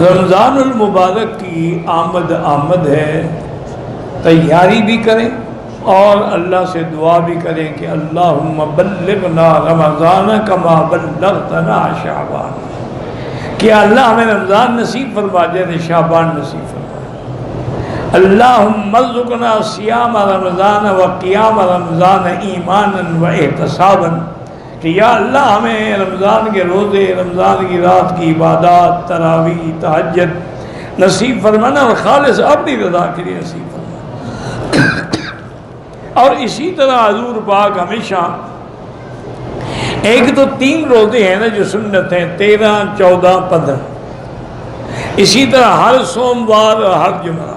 رمضان المبارک کی آمد ہے، تیاری بھی کریں اور اللہ سے دعا بھی کریں کہ اللہم بلغنا رمضان کما بلغتنا شعبان، کہ اللہ ہمیں رمضان نصیب فرما دے، شعبان نصیب فرما دے۔ اللہم ارزقنا صیام رمضان و قیام رمضان ایمانا و احتسابا، کہ یا اللہ ہمیں رمضان کے روزے، رمضان کی رات کی عبادات، تراویح، تہجد نصیب فرمانا اور خالص اپنی رضا کے لیے نصیب فرمانا۔ اور اسی طرح حضور پاک ہمیشہ ایک تو 3 روزے ہیں نا جو سنت ہیں، 13، 14، 15، اسی طرح ہر سوموار اور ہر جمعہ،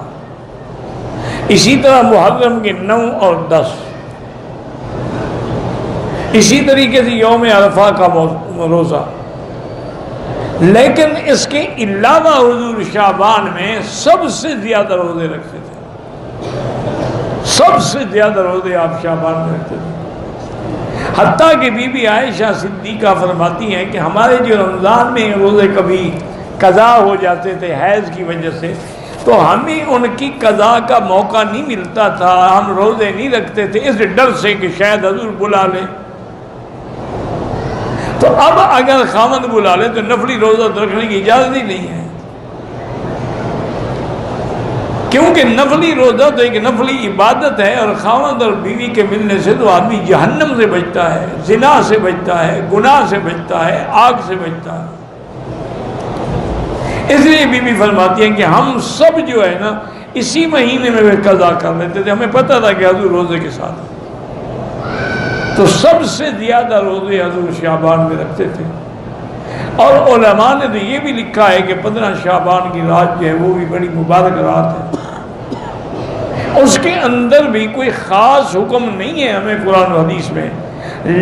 اسی طرح محرم کے 9 اور 10، اسی طریقے سے یوم عرفہ کا روزہ۔ لیکن اس کے علاوہ حضور شعبان میں سب سے زیادہ روزے رکھتے تھے، سب سے زیادہ روزے آپ شعبان میں رکھتے تھے۔ حتیٰ کہ بی بی عائشہ صدیقہ فرماتی ہیں کہ ہمارے جو رمضان میں روزے کبھی قضا ہو جاتے تھے حیض کی وجہ سے، تو ہمیں ان کی قضا کا موقع نہیں ملتا تھا، ہم روزے نہیں رکھتے تھے اس ڈر سے کہ شاید حضور بلا لے۔ تو اب اگر خاوند بلا لے تو نفلی روزہ رکھنے کی اجازت ہی نہیں ہے، کیونکہ نفلی روزہ تو ایک نفلی عبادت ہے، اور خاوند اور بیوی کے ملنے سے تو آدمی جہنم سے بچتا ہے، زنا سے بچتا ہے، گناہ سے بچتا ہے، آگ سے بچتا ہے۔ اس لیے بی بی فرماتی ہیں کہ ہم سب جو ہے نا اسی مہینے میں وہ قضا کر لیتے تھے، ہمیں پتہ تھا کہ حضور روزے کے ساتھ ہیں، تو سب سے زیادہ روزے حضور شعبان میں رکھتے تھے۔ اور علماء نے تو یہ بھی لکھا ہے کہ 15 شعبان کی رات جو ہے وہ بھی بڑی مبارک رات ہے، اس کے اندر بھی کوئی خاص حکم نہیں ہے ہمیں قرآن و حدیث میں،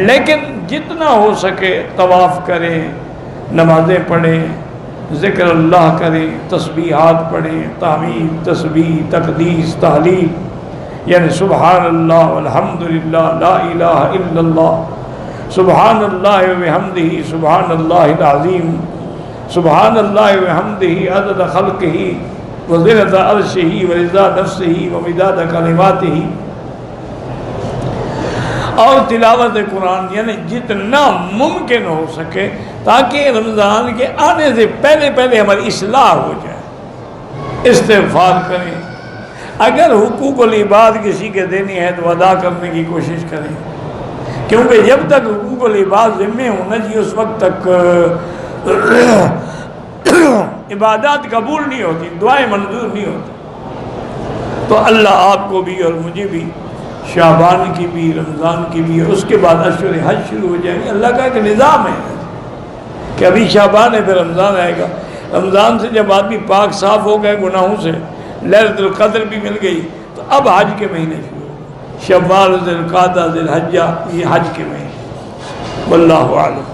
لیکن جتنا ہو سکے طواف کریں، نمازیں پڑھیں، ذکر اللہ کریں، تسبیحات پڑھیں، تحمید، تسبیح، تقدیس، تحلیل، یعنی سبحان اللہ والحمدللہ لا الہ الا اللہ، سبحان اللہ وبحمدہ سبحان اللہ العظیم، سبحان اللہ وبحمدہ عدد خلقہ وزنۃ عرشہ ورضا نفسہ ومداد کلماتہ، اور تلاوت قرآن، یعنی جتنا ممکن ہو سکے تاکہ رمضان کے آنے سے پہلے ہماری اصلاح ہو جائے، استغفار کریں، اگر حقوق العباد کسی کے دینی ہے تو ادا کرنے کی کوشش کریں، کیونکہ جب تک حقوق العباد ذمے ہونا چاہیے اس وقت تک عبادات قبول نہیں ہوتی، دعائیں منظور نہیں ہوتی۔ تو اللہ آپ کو بھی اور مجھے بھی شعبان کی بھی، رمضان کی بھی، اور اس کے بعد اشہر حج شروع ہو جائیں گے۔ اللہ کا ایک نظام ہے کہ ابھی شعبان ہے پھر رمضان آئے گا، رمضان سے جب آدمی پاک صاف ہو گئے گناہوں سے، لیلۃ القدر بھی مل گئی، تو اب حج کے مہینے شروع ہو، شوال، ذی القعدہ، ذی الحجہ، یہ حج کے مہینے۔ واللہ اعلم۔